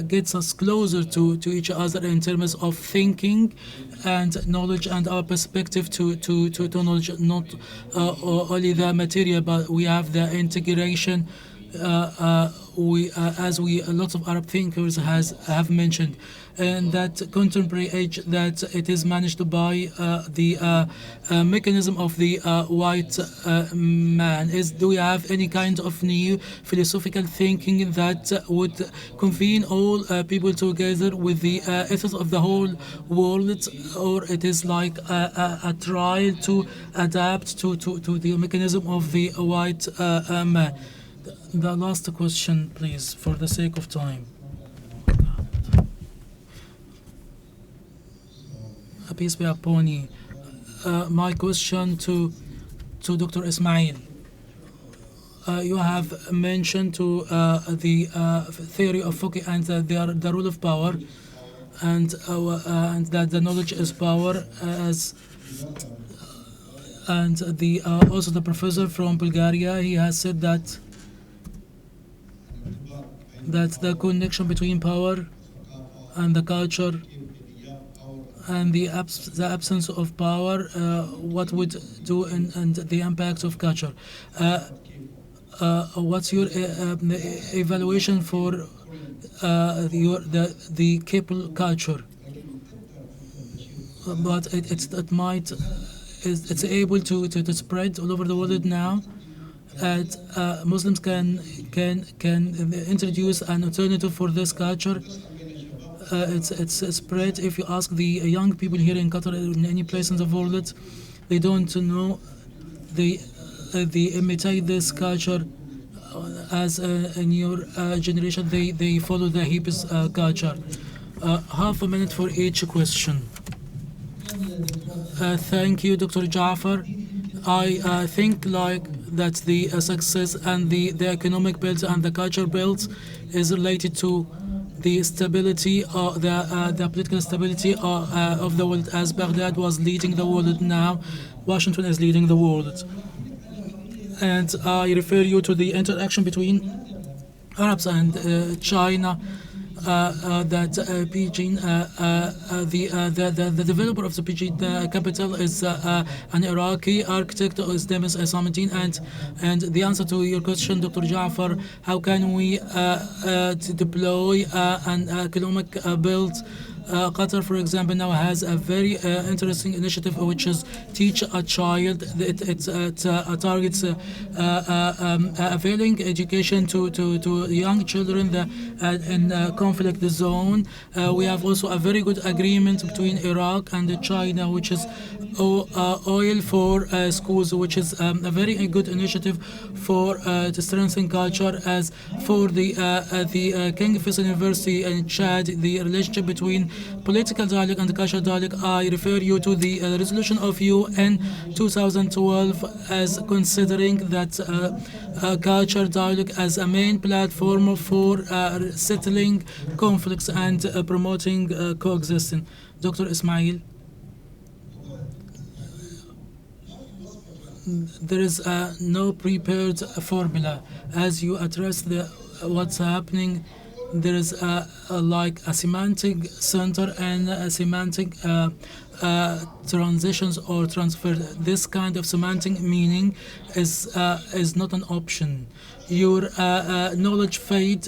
gets us closer to each other in terms of thinking and knowledge, and our perspective to knowledge, not only the material, but we have the integration. Lots of Arab thinkers have mentioned, and that contemporary age that it is managed by the mechanism of the white man. Do we have any kind of new philosophical thinking that would convene all people together with the ethos of the whole world, or it is like a trial to adapt to the mechanism of the white man? The last question, please, for the sake of time. Peace be upon you. My question to Dr. Ismail. You have mentioned to the theory of Foucault and the rule of power, and that the knowledge is power, And the also the professor from Bulgaria, he has said that the connection between power and the culture and the absence of power, what would do, and the impact of culture. What's your evaluation for the K-pop culture? But it's able to spread all over the world now. And Muslims can introduce an alternative for this culture. It's spread. If you ask the young people here in Qatar, in any place in the world, they don't know. They imitate this culture as in your generation. They follow the hippies culture. Half a minute for each question. Thank you, Dr. Jafar. I think like that the success and the economic build and the culture build is related to the stability, the political stability of the world. As Baghdad was leading the world, now Washington is leading the world. And I refer you to the interaction between Arabs and China. That Beijing, the developer of the Beijing capital is an Iraqi architect, his name is Samadin. And the answer to your question, Dr. Jafar, how can we deploy an economic build? Qatar, for example, now has a very interesting initiative, which is Teach a Child. It targets availing education to young children in conflict zone. We have also a very good agreement between Iraq and China, which is oil for schools, which is a very good initiative for to strengthen culture. As for the King Faisal University in Chad, the relationship between political dialogue and cultural dialogue, I refer you to the resolution of UN 2012 as considering that cultural dialogue as a main platform for settling conflicts and promoting coexistence. Dr. Ismail. There is no prepared formula. As you address what's happening, there is like a semantic center and a semantic transitions or transfer. This kind of semantic meaning is not an option. Your knowledge fate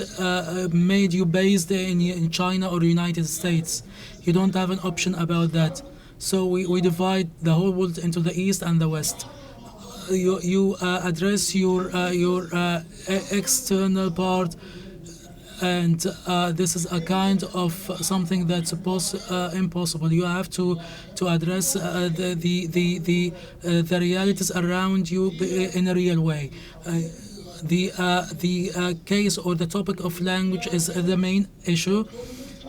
made you based in China or United States. You don't have an option about that. So we divide the whole world into the East and the West. You address your external part, and this is a kind of something that's impossible. You have to address the realities around you in a real way. The case or the topic of language is the main issue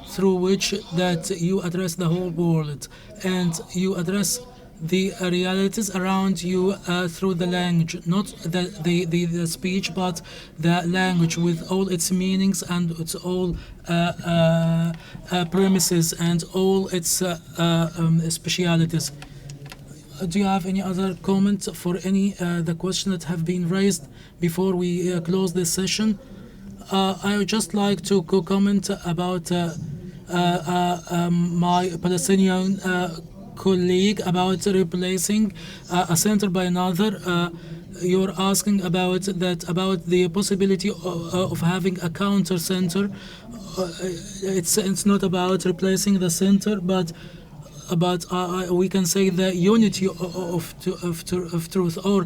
through which that you address the whole world, and you address the realities around you through the language, not the speech, but the language with all its meanings and its all premises and all its specialities. Do you have any other comment for any the questions that have been raised before we close this session? I would just like to comment about my Palestinian colleague about replacing a center by another. You're asking about the possibility of having a counter center. It's not about replacing the center, but we can say the unity of truth, or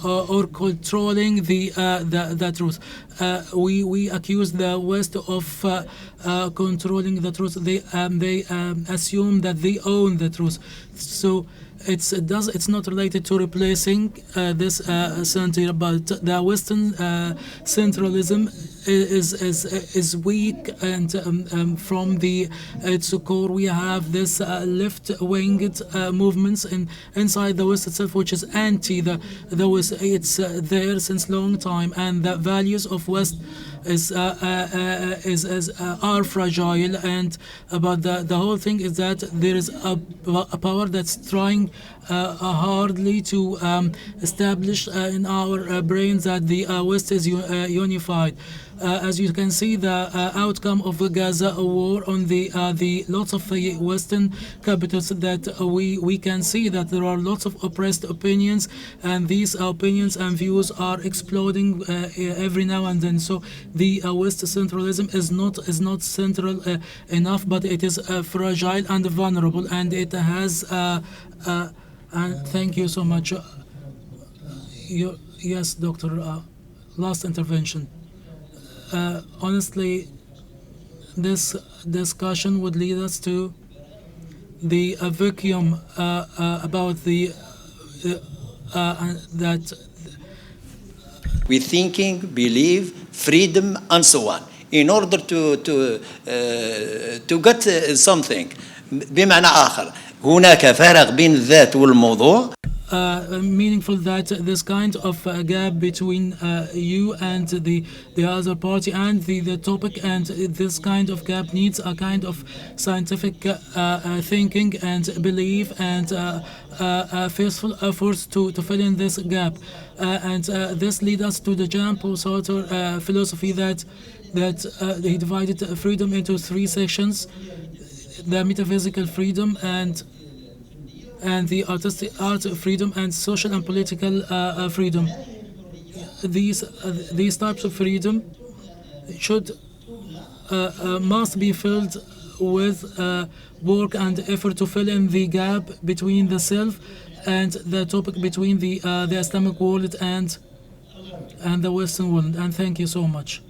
or controlling the truth. We accuse the West of controlling the truth. They assume that they own the truth. So it's not related to replacing this center, but the Western centralism is weak, and from its core we have this left-winged movements inside the West itself, which is anti the West. It's there since long time, and the values of West are fragile, and about the whole thing is that there is a power that's trying hardly to establish in our brains that the West is unified. As you can see, the outcome of the Gaza war on the lots of the Western capitals, that we can see that there are lots of oppressed opinions, and these opinions and views are exploding every now and then. So the West centralism is not central enough, but it is fragile and vulnerable, and it has. And thank you so much. Yes, Doctor. Last intervention. Honestly, this discussion would lead us to the vacuum about the that we thinking, believe, freedom, and so on. In order to get something. بمعنى آخر هناك فرق بين الذات والموضوع. Meaningful that this kind of gap between you and the other party and the topic, and this kind of gap needs a kind of scientific thinking and belief and faithful efforts to fill in this gap. And this leads us to the Jean-Paul Sartre philosophy that he divided freedom into three sections: the metaphysical freedom and the artistic art freedom and social and political freedom. These types of freedom should must be filled with work and effort to fill in the gap between the self and the topic between the Islamic world and the Western world. And thank you so much.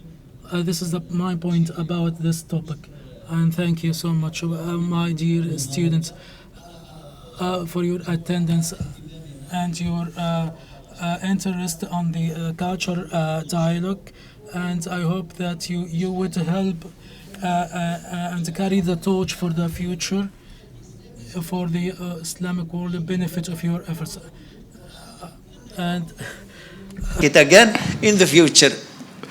This is my point about this topic. And thank you so much, my dear students, for your attendance and your interest on the culture dialogue. And I hope that you would help and carry the torch for the future for the Islamic world, the benefit of your efforts. And it again in the future.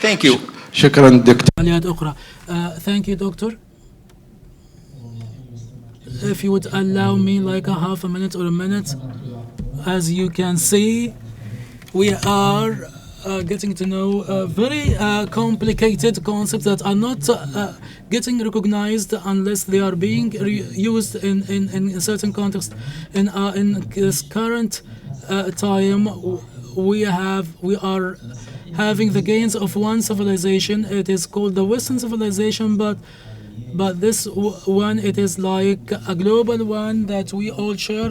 Thank you. شكرا دكتور. Thank you, Doctor. If you would allow me like a half a minute or a minute, as you can see, we are getting to know very complicated concepts that are not getting recognized unless they are being used in a certain context. In this current time, we are having the gains of one civilization. It is called the Western civilization, but this one, it is like a global one that we all share,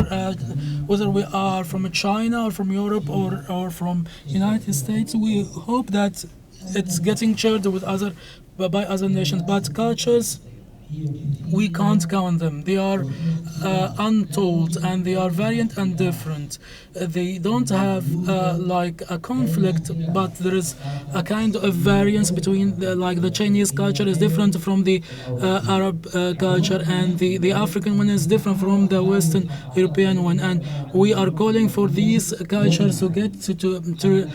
whether we are from China or from Europe or from United States. We hope that it's getting shared with by other nations, but cultures, we can't count them. They are untold, and they are variant and different. They don't have like a conflict, but there is a kind of variance between like the Chinese culture is different from the Arab culture, and the African one is different from the Western European one. And we are calling for these cultures to get to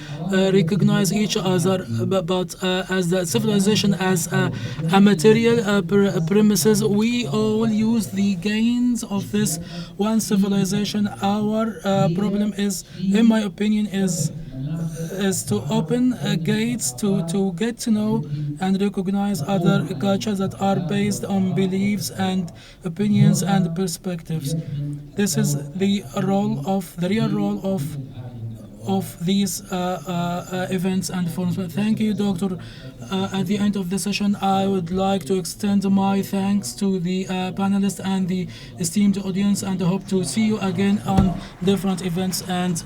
recognize each other, but as the civilization as a material premises, we all use the gains of this one civilization. Our problem is, in my opinion, is to open gates to get to know and recognize other cultures that are based on beliefs and opinions and perspectives. This is the real role of these events and forums. Thank you, Doctor. At the end of the session, I would like to extend my thanks to the panelists and the esteemed audience, and I hope to see you again on different events. And